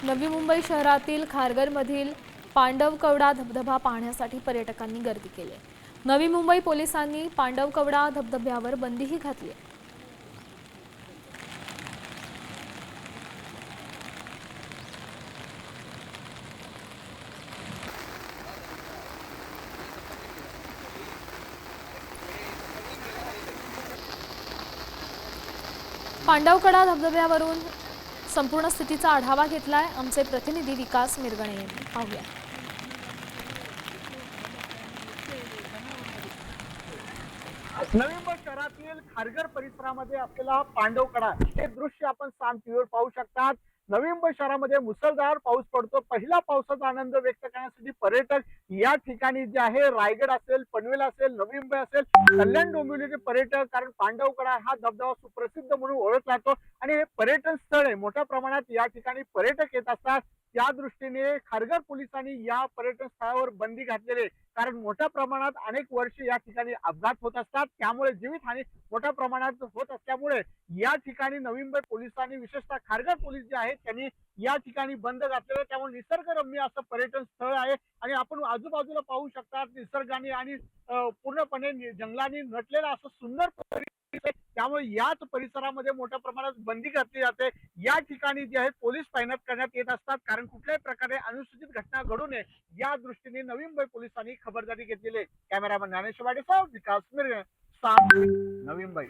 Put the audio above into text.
नवी मुंबई शहरातील खारघरमधील पांडवकवडा धबधबा पाहण्यासाठी पर्यटकांनी गर्दी केली आहे। नवी मुंबई पोलिसांनी पांडवकवडा धबधब्यावर बंदीही घातली आहे। पांडवकडा धबधब्यावरून संपूर्ण स्थितीचा आढावा घेतलाय आमचे प्रतिनिधी विकास मिरगणे यांनी। पाहूया। नवी मुंबई शहरातील खारघर परिसरामध्ये असलेला पांडवकडा हे दृश्य आपण साम टीव्हीवर पाहू शकतात। नवी मुंबई शहरामध्ये मुसळधार पाऊस पडतो। पहिला पावसाचा आनंद व्यक्त करण्यासाठी पर्यटक या ठिकाणी जे आहे रायगड असेल, पनवेल असेल, नवी मुंबई असेल, कल्याण डोंबिवलीचे पर्यटक, कारण पांडवकडा हा धबधबा सुप्रसिद्ध म्हणून ओळखला जातो आणि हे पर्यटन स्थळ आहे। मोठ्या प्रमाणात या ठिकाणी पर्यटक येत असतात। त्या दृष्टीने खारघर पोलिसांनी या पर्यटन स्थळावर बंदी घातलेली आहे, कारण मोठ्या प्रमाणात अनेक वर्ष या ठिकाणी अपघात होत असतात, त्यामुळे जीवितहानी मोठ्या प्रमाणात होत असल्यामुळे या ठिकाणी नवी मुंबई पोलिसांनी, विशेषतः खारघर पोलीस जे आहेत त्यांनी या ठिकाणी बंद घातलेलं आहे। त्यामुळे निसर्गरम्य असं पर्यटन स्थळ आहे आणि आपण आजूबाजूला पाहू शकता निसर्गाने आणि पूर्णपणे जंगलाने नटलेलं असं सुंदर परिसर आहे। त्यामुळे याच परिसरामध्ये मोठ्या प्रमाणात बंदी घातली जाते। या ठिकाणी जे आहे पोलीस तैनात करण्यात येत असतात, कारण कुठल्याही प्रकारे अनुचित घटना घडू नये या दृष्टीने नवी मुंबई पोलिसांनी खबरदारी घेतलेली आहे। कॅमेरामन ज्ञानेश्वर वाडेसह विकास मिरगणे, नवी मुंबई।